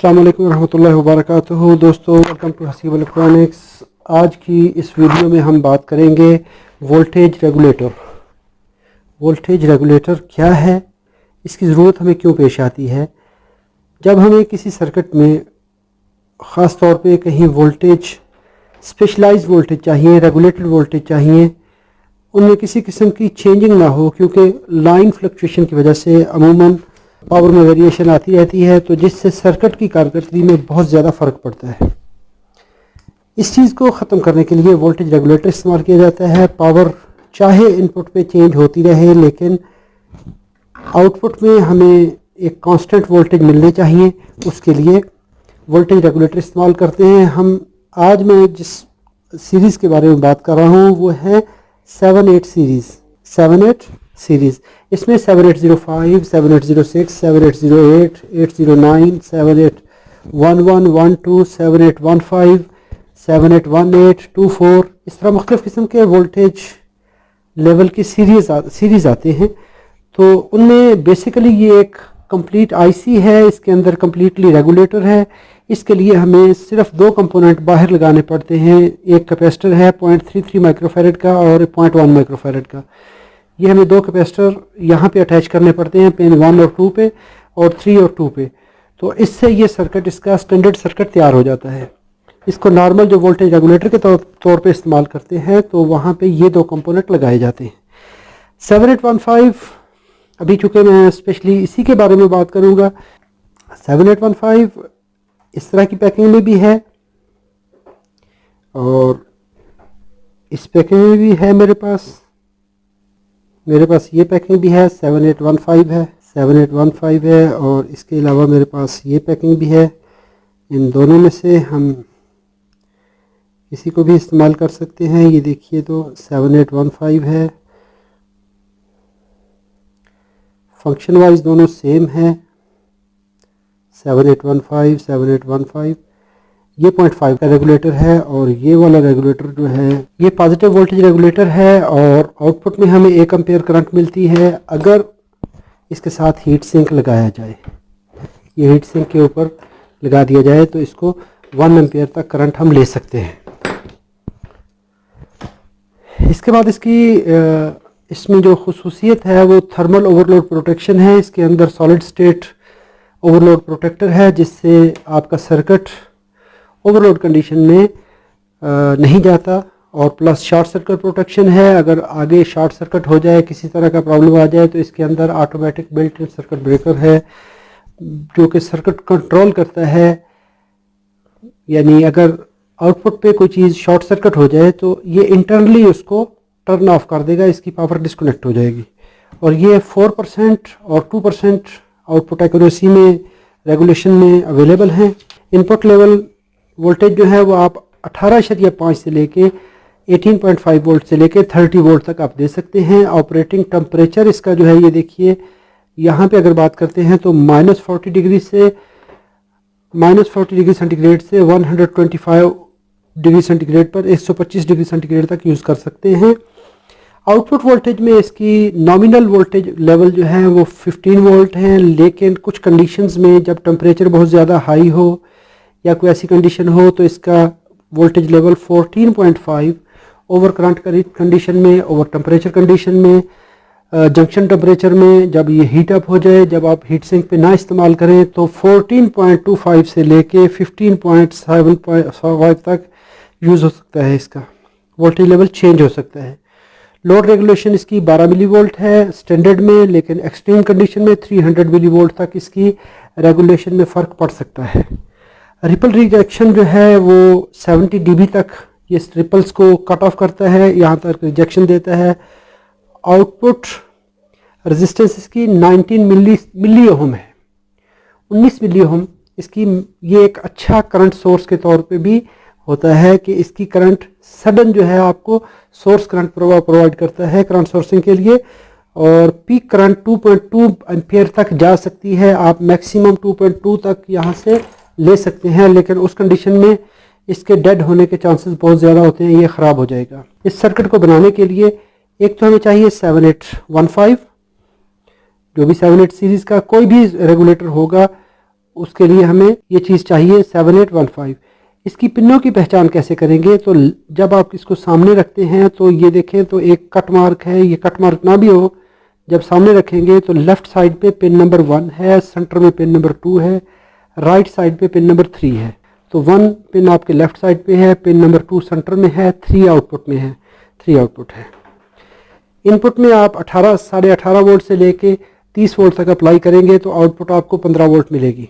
अस्सलाम वालेकुम रहमतुल्लाहि व बरकातुहू। दोस्तों, वेलकम टू हसीब इलेक्ट्रॉनिक्स। आज की इस वीडियो में हम बात करेंगे वोल्टेज रेगुलेटर। वोल्टेज रेगुलेटर क्या है, इसकी ज़रूरत हमें क्यों पेश आती है। जब हमें किसी सर्किट में ख़ास तौर पे कहीं वोल्टेज स्पेशलाइज्ड वोल्टेज चाहिए, रेगुलेटेड वोल्टेज चाहिए, उनमें किसी किस्म की चेंजिंग ना हो, क्योंकि लाइन फ्लक्चुएशन की वजह से अमूमन पावर में वेरिएशन आती रहती है, तो जिससे सर्किट की कारकर्दगी में बहुत ज़्यादा फ़र्क पड़ता है। इस चीज़ को ख़त्म करने के लिए वोल्टेज रेगुलेटर इस्तेमाल किया जाता है। पावर चाहे इनपुट पे चेंज होती रहे, लेकिन आउटपुट में हमें एक कांस्टेंट वोल्टेज मिलने चाहिए। उसके लिए वोल्टेज रेगुलेटर इस्तेमाल करते हैं हम। आज मैं जिस सीरीज़ के बारे में बात कर रहा हूँ वो है 7-8 सीरीज़। 7-8 सीरीज़, इसमें 7805, 7806, 7808, 809, 7811, 12, 7815, 7818, 24, इस तरह मुख्तलिफ़ किस्म के वोल्टेज लेवल की सीरीज़ आते हैं। तो उनमें बेसिकली ये एक कंप्लीट आईसी है, इसके अंदर कम्प्लीटली रेगुलेटर है। इसके लिए हमें सिर्फ दो कंपोनेंट बाहर लगाने पड़ते हैं। एक कैपेसिटर है 0.33 माइक्रोफैरड का और 0.1 माइक्रोफैरड का। ये हमें दो कैपेसिटर यहाँ पे अटैच करने पड़ते हैं, पिन 1 और 2 पे, और 3 और 2 पे। तो इससे ये सर्किट, इसका स्टैंडर्ड सर्किट तैयार हो जाता है। इसको नॉर्मल जो वोल्टेज रेगुलेटर के तौर पे इस्तेमाल करते हैं, तो वहाँ पे ये दो कंपोनेंट लगाए जाते हैं। 7815, अभी चूँकि मैं स्पेशली इसी के बारे में बात करूँगा। 7815 इस तरह की पैकिंग में भी है और इस पैकिंग में भी है। मेरे पास ये पैकिंग भी है, 7815 है, 7815 है, और इसके अलावा मेरे पास ये पैकिंग भी है। इन दोनों में से हम किसी को भी इस्तेमाल कर सकते हैं। ये देखिए, तो 7815 है, फंक्शन वाइज दोनों सेम है। 7815, 7815, ये 0.5 का रेगुलेटर है, और ये वाला रेगुलेटर जो है ये पॉजिटिव वोल्टेज रेगुलेटर है, और आउटपुट में हमें 1 एम्पेयर करंट मिलती है अगर इसके साथ हीट सिंक लगाया जाए। ये हीट सिंक के ऊपर लगा दिया जाए तो इसको 1 एम्पेयर तक करंट हम ले सकते हैं। इसके बाद इसमें जो खुसूसियत है वो थर्मल ओवरलोड प्रोटेक्शन है। इसके अंदर सॉलिड स्टेट ओवरलोड प्रोटेक्टर है, जिससे आपका सर्किट ओवरलोड कंडीशन में नहीं जाता, और प्लस शॉर्ट सर्किट प्रोटेक्शन है। अगर आगे शॉर्ट सर्किट हो जाए, किसी तरह का प्रॉब्लम आ जाए, तो इसके अंदर automatic built in circuit breaker है जो कि सर्किट कंट्रोल करता है। यानी अगर आउटपुट पे कोई चीज़ शॉर्ट सर्किट हो जाए तो ये इंटरनली उसको टर्न ऑफ कर देगा, इसकी पावर डिस्कनेक्ट हो जाएगी। और ये 4% और 2% आउटपुट एक्यूरेसी में रेगुलेशन में अवेलेबल हैं। इनपुट लेवल वोल्टेज जो है वो आप 18.5 से लेके 18.5 वोल्ट से लेके 30 वोल्ट तक आप दे सकते हैं। ऑपरेटिंग टेम्परेचर इसका जो है, ये देखिए यहाँ पे अगर बात करते हैं तो -40 डिग्री सेंटीग्रेड से 125 डिग्री सेंटीग्रेड पर 125 डिग्री सेंटीग्रेड तक यूज़ कर सकते हैं। आउटपुट वोल्टेज में इसकी नॉमिनल वोल्टेज लेवल जो है वो 15 वोल्ट है, लेकिन कुछ कंडीशंस में जब टेम्परेचर बहुत ज़्यादा हाई हो या कोई ऐसी कंडीशन हो तो इसका voltage level 14.5 over current condition में, ओवर टेम्परेचर कंडीशन में, जंक्शन टेम्परेचर में जब ये हीट अप हो जाए, जब आप हीट सिंक पे ना इस्तेमाल करें, तो 14.25 से लेके 15.75 तक यूज़ हो सकता है। इसका वोल्टेज लेवल चेंज हो सकता है। लोड रेगुलेशन इसकी 12 मिली वोल्ट है स्टैंडर्ड में, लेकिन एक्सट्रीम कंडीशन में 300 मिली वोल्ट तक इसकी रेगुलेशन में फ़र्क पड़ सकता है। रिपल रिजेक्शन जो है वो 70 dB तक ये रिपल्स को कट ऑफ करता है, यहाँ तक रिजेक्शन देता है। आउटपुट रेजिस्टेंस इसकी 19 मिली ओम है, 19 मिली ओम इसकी। ये एक अच्छा करंट सोर्स के तौर पे भी होता है कि इसकी करंट सडन जो है आपको सोर्स करंट प्रोवाइड करता है करंट सोर्सिंग के लिए, और पीक करंट 2.2 एम्पियर तक जा सकती है। आप मैक्सिमम 2.2 तक यहाँ से ले सकते हैं, लेकिन उस कंडीशन में इसके डेड होने के चांसेस बहुत ज़्यादा होते हैं, ये ख़राब हो जाएगा। इस सर्किट को बनाने के लिए एक तो हमें चाहिए 7815, जो भी 78 सीरीज़ का कोई भी रेगुलेटर होगा उसके लिए हमें ये चीज़ चाहिए 7815। इसकी पिनों की पहचान कैसे करेंगे? तो जब आप इसको सामने रखते हैं तो ये देखें तो एक कट मार्क है, ये कट मार्क ना भी हो, जब सामने रखेंगे तो लेफ़्ट साइड पे पिन नंबर 1 है, सेंटर में पिन नंबर 2 है, राइट साइड पे पिन नंबर 3 है। तो 1 पिन आपके लेफ़्ट साइड पे है, पिन नंबर 2 सेंटर में है, 3 आउटपुट में है, 3 आउटपुट है। इनपुट में आप 18 साढ़े 18 वोल्ट से लेके 30 वोल्ट तक अप्लाई करेंगे तो आउटपुट आपको 15 वोल्ट मिलेगी।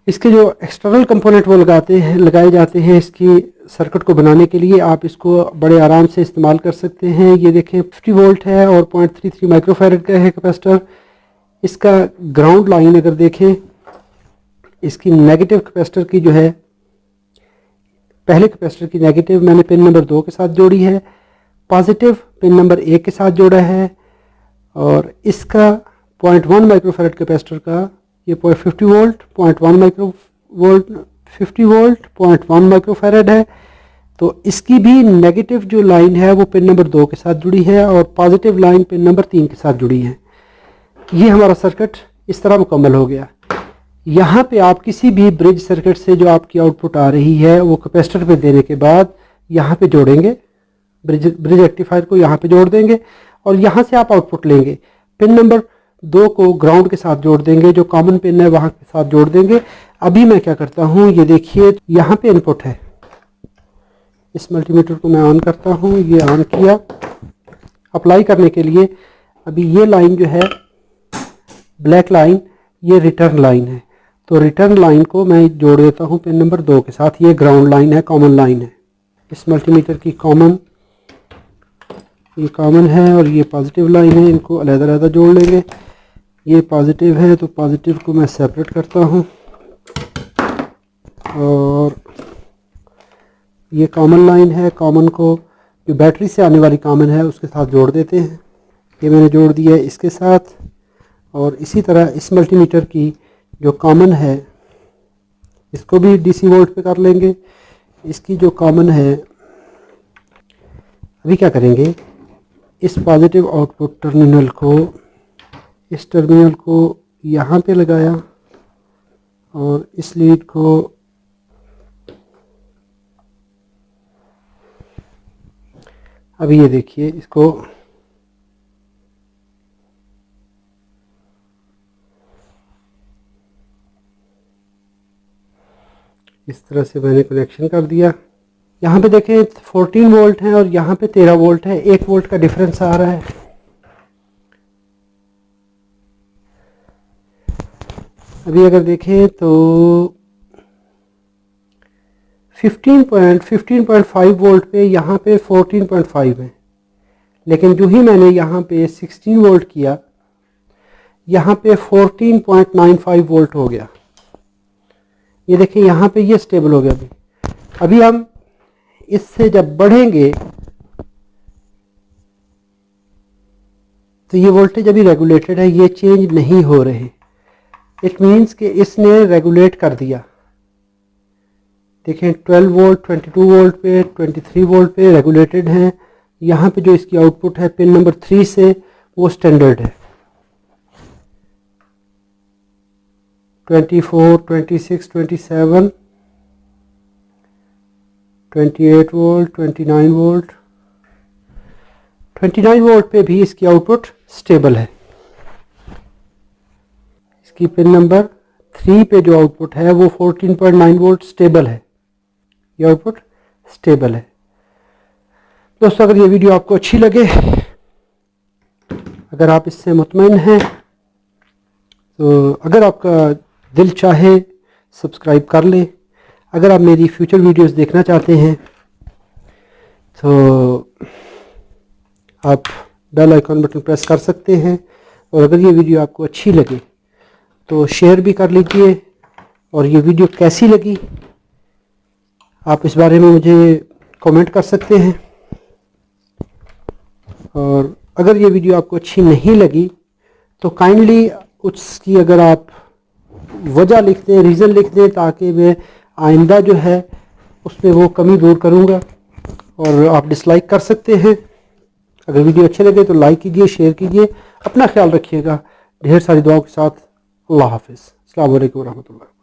इसके जो एक्सटर्नल कंपोनेंट वो लगाए जाते हैं इसकी सर्किट को बनाने के लिए, आप इसको बड़े आराम से इस्तेमाल कर सकते हैं। ये देखें 50 वोल्ट है और 0.33 माइक्रोफैरड का है कैपेसिटर। इसका ग्राउंड लाइन अगर देखें, इसकी नेगेटिव कैपेसिटर की जो है, पहले कैपेसिटर की नेगेटिव मैंने पिन नंबर 2 के साथ जोड़ी है, पॉजिटिव पिन नंबर 1 के साथ जोड़ा है, और इसका 0.1 माइक्रोफैरड कैपेसिटर का ये 50 वोल्ट 0.1 माइक्रोवोल्ट 50 वोल्ट 0.1 माइक्रोफैरड है। तो इसकी भी नेगेटिव जो लाइन है वो पिन नंबर 2 के साथ जुड़ी है और पॉजिटिव लाइन पिन नंबर 3 के साथ जुड़ी है। ये हमारा सर्किट इस तरह मुकम्मल हो गया। यहाँ पे आप किसी भी ब्रिज सर्किट से जो आपकी आउटपुट आ रही है वो कैपेसिटर पे देने के बाद यहाँ पे जोड़ेंगे, ब्रिज रेक्टिफायर को यहाँ पे जोड़ देंगे और यहाँ से आप आउटपुट लेंगे। पिन नंबर 2 को ग्राउंड के साथ जोड़ देंगे, जो कॉमन पिन है वहाँ के साथ जोड़ देंगे। अभी मैं क्या करता हूँ, ये देखिए यहाँ पे इनपुट है, इस मल्टीमीटर को मैं ऑन करता हूँ, ये ऑन किया। अप्लाई करने के लिए अभी ये लाइन जो है ब्लैक लाइन, ये रिटर्न लाइन है, तो रिटर्न लाइन को मैं जोड़ देता हूँ पिन नंबर 2 के साथ। ये ग्राउंड लाइन है, कॉमन लाइन है इस मल्टीमीटर की, कॉमन, ये कॉमन है और ये पॉजिटिव लाइन है। इनको अलग-अलग जोड़ लेंगे। ये पॉजिटिव है तो पॉजिटिव को मैं सेपरेट करता हूँ और ये कॉमन लाइन है, कॉमन को जो बैटरी से आने वाली कॉमन है उसके साथ जोड़ देते हैं। ये मैंने जोड़ दिया है इसके साथ। और इसी तरह इस मल्टीमीटर की जो कॉमन है इसको भी डीसी वोल्ट पे कर लेंगे। इसकी जो कॉमन है, अभी क्या करेंगे, इस पॉजिटिव आउटपुट टर्मिनल को, इस टर्मिनल को यहाँ पे लगाया और इस लीड को अभी ये देखिए, इसको इस तरह से मैंने कनेक्शन कर दिया। यहाँ पे देखें 14 वोल्ट है और यहाँ पे 13 वोल्ट है, 1 वोल्ट का डिफरेंस आ रहा है। अभी अगर देखें तो 15.5 वोल्ट पे यहाँ पे 14.5 है, लेकिन जो ही मैंने यहाँ पे 16 वोल्ट किया, यहाँ पे 14.95 वोल्ट हो गया। ये देखिए यहाँ पे ये स्टेबल हो गया। अभी हम इससे जब बढ़ेंगे तो ये वोल्टेज अभी रेगुलेटेड है, ये चेंज नहीं हो रहे। इट मीन्स कि इसने रेगुलेट कर दिया। देखें 12 वोल्ट 22 वोल्ट पे 23 वोल्ट पे रेगुलेटेड हैं। यहाँ पे जो इसकी आउटपुट है पिन नंबर 3 से वो स्टैंडर्ड है। 24, 26, 27, 28 वोल्ट, 29 वोल्ट, 29 वोल्ट पे भी इसकी आउटपुट स्टेबल है। इसकी पिन नंबर 3 पे जो आउटपुट है वो 14.9 वोल्ट स्टेबल है। ये आउटपुट स्टेबल है। दोस्तों, अगर ये वीडियो आपको अच्छी लगे, अगर आप इससे मुतमईन हैं, तो अगर आपका दिल चाहे सब्सक्राइब कर लें। अगर आप मेरी फ्यूचर वीडियोस देखना चाहते हैं तो आप बेल आइकॉन बटन प्रेस कर सकते हैं। और अगर ये वीडियो आपको अच्छी लगे तो शेयर भी कर लीजिए। और ये वीडियो कैसी लगी आप इस बारे में मुझे कमेंट कर सकते हैं। और अगर ये वीडियो आपको अच्छी नहीं लगी तो काइंडली उसकी अगर आप वजह लिख दें, रीज़न लिख दें, ताकि मैं आइंदा जो है उसमें वो कमी दूर करूँगा। और आप डिसलाइक कर सकते हैं। अगर वीडियो अच्छे लगे तो लाइक कीजिए, शेयर कीजिए। अपना ख्याल रखिएगा। ढेर सारी दुआओं के साथ अल्लाह हाफिज़। अस्सलाम वालेकुम रहमतुल्लाह।